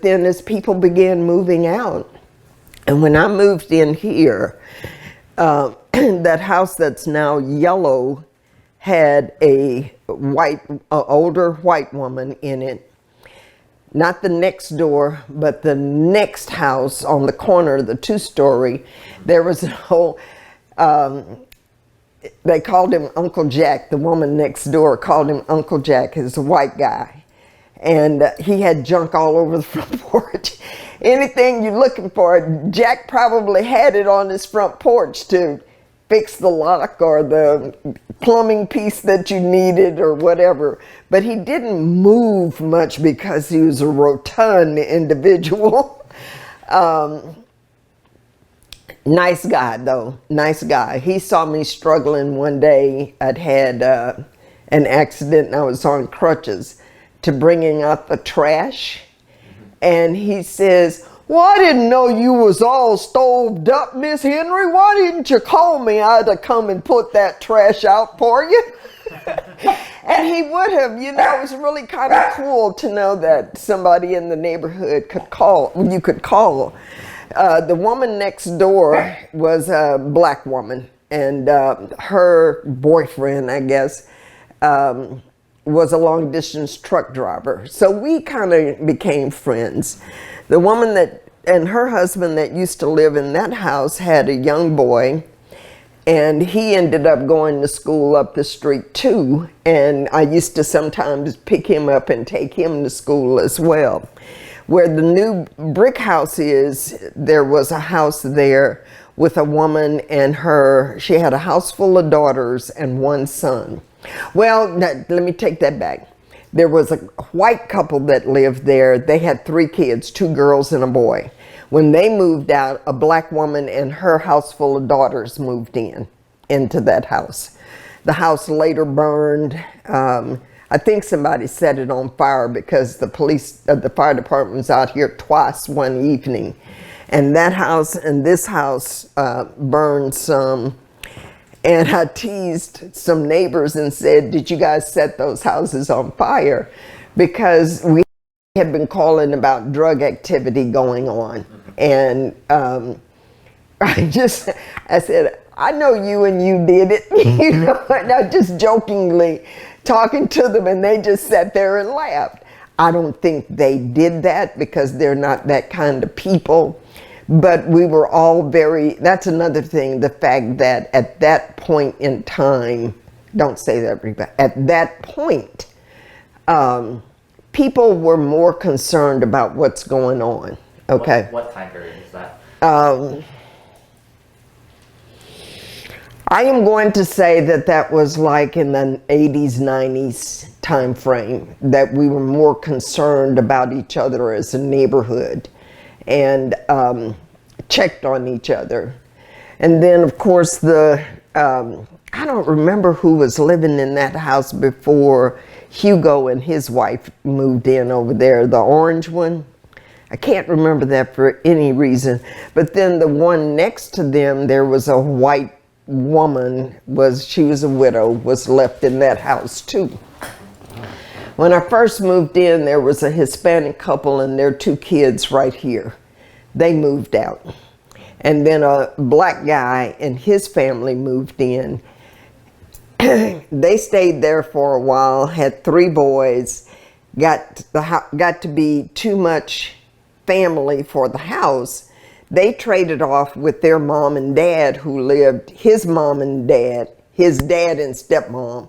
then as people began moving out, and when I moved in here, that house that's now yellow had a older white woman in it. Not the next door, but the next house on the corner, the 2-story. There was a whole, they called him Uncle Jack. The woman next door called him Uncle Jack. He's a white guy. And he had junk all over the front porch. Anything you're looking for, Jack probably had it on his front porch to fix the lock or the plumbing piece that you needed or whatever. But he didn't move much because he was a rotund individual. Nice guy though, nice guy. He saw me struggling one day. I'd had an accident and I was on crutches to bringing out the trash. And he says, well, I didn't know you was all stoved up, Miss Henry. Why didn't you call me? I'd have come and put that trash out for you. And he would have, you know. It was really kind of cool to know that somebody in the neighborhood could call, you could call. The woman next door was a black woman, and her boyfriend, I guess, was a long distance truck driver. So we kind of became friends. The woman that, and her husband that used to live in that house had a young boy, and he ended up going to school up the street too. And I used to sometimes pick him up and take him to school as well. Where the new brick house is, there was a house there with a woman and she had a house full of daughters and one son. Well, let me take that back. There was a white couple that lived there. They had 3 kids, 2 girls and a boy. When they moved out, a black woman and her house full of daughters moved into that house. The house later burned. I think somebody set it on fire because the fire department was out here twice one evening. And that house and this house burned some. And I teased some neighbors and said, did you guys set those houses on fire? Because we had been calling about drug activity going on. And I said, I know you and you did it. You know, and I just jokingly talking to them, and they just sat there and laughed. I don't think they did that because they're not that kind of people. But we were all that's another thing, the fact that at that point in time, don't say that, Reba, at that point, people were more concerned about what's going on, okay? What time period is that? I am going to say that was like in the 80s, 90s time frame, that we were more concerned about each other as a neighborhood. And checked on each other. And then of course I don't remember who was living in that house before Hugo and his wife moved in over there, the orange one. I can't remember that for any reason. But then the one next to them, there was a white woman, she was a widow, was left in that house too. When I first moved in, there was a Hispanic couple and their 2 kids right here. They moved out. And then a black guy and his family moved in. They stayed there for a while, had 3 boys, got to be too much family for the house. They traded off with their mom and dad who lived, his mom and dad, his dad and stepmom,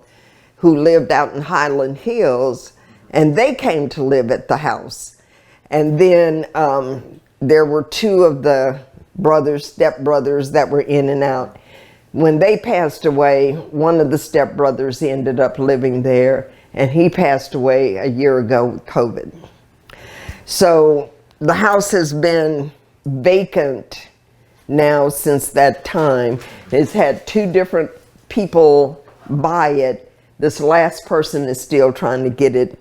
who lived out in Highland Hills, and they came to live at the house. And then there were 2 of the stepbrothers that were in and out. When they passed away, one of the stepbrothers ended up living there, and he passed away a year ago with COVID. So the house has been vacant now since that time. It's had 2 different people buy it. This last person is still trying to get it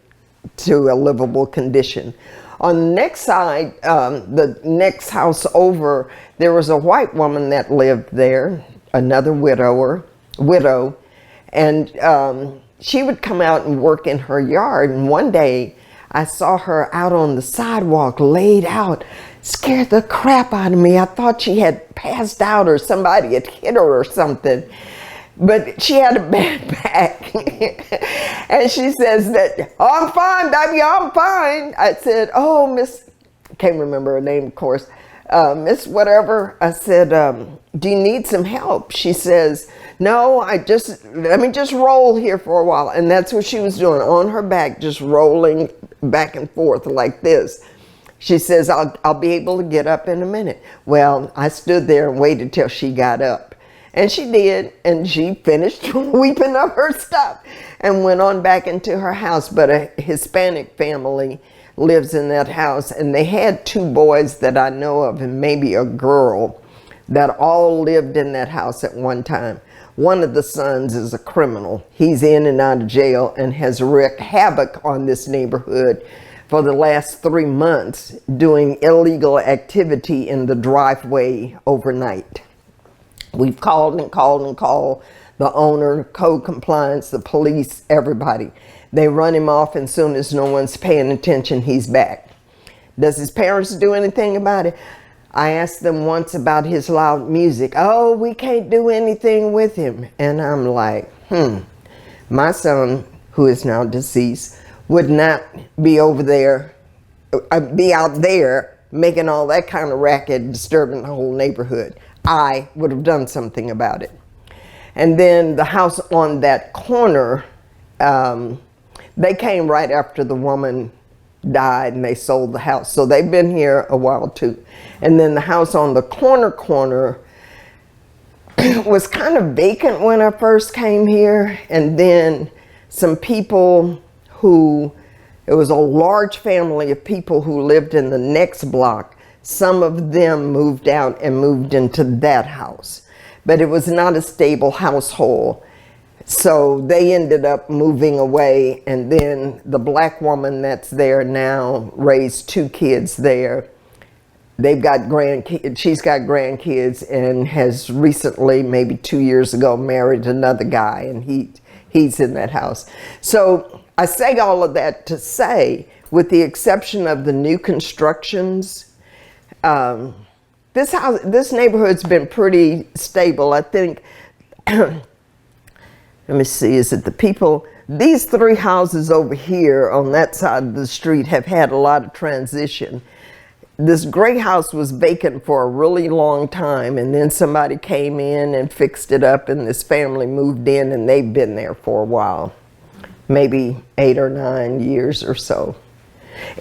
to a livable condition. On the next side, the next house over, there was a white woman that lived there, another widow, and she would come out and work in her yard. And one day I saw her out on the sidewalk, laid out. Scared the crap out of me. I thought she had passed out or somebody had hit her or something. But she had a bad back. And she says that, "Oh, I'm fine, baby, I'm fine." I said, "Oh, Miss," can't remember her name, of course, "Miss whatever." I said, "Do you need some help?" She says, "No, let me just roll here for a while." And that's what she was doing, on her back, just rolling back and forth like this. She says, I'll be able to get up in a minute. Well, I stood there and waited till she got up. And she did, and she finished weeping up her stuff and went on back into her house. But a Hispanic family lives in that house, and they had 2 boys that I know of, and maybe a girl, that all lived in that house at one time. One of the sons is a criminal. He's in and out of jail and has wreaked havoc on this neighborhood for the last 3 months, doing illegal activity in the driveway overnight. We've called and called and called the owner, code compliance, the police, everybody. They run him off, and as soon as no one's paying attention, he's back. Does his parents do anything about it? I asked them once about his loud music. "Oh, we can't do anything with him." And I'm like, my son, who is now deceased, would not be over there, be out there making all that kind of racket, disturbing the whole neighborhood. I would have done something about it. And then the house on that corner, they came right after the woman died and they sold the house. So they've been here a while too. And then the house on the corner was kind of vacant when I first came here. And then some people it was a large family of people who lived in the next block. Some of them moved out and moved into that house, but it was not a stable household. So they ended up moving away, and then the black woman that's there now raised 2 kids there. They've got grandkids, she's got grandkids, and has recently, maybe 2 years ago, married another guy, and he's in that house. So I say all of that to say, with the exception of the new constructions, this neighborhood's been pretty stable. I think, let me see, is it the people, these 3 houses over here on that side of the street have had a lot of transition. This gray house was vacant for a really long time, and then somebody came in and fixed it up, and this family moved in, and they've been there for a while. Maybe 8 or 9 years or so.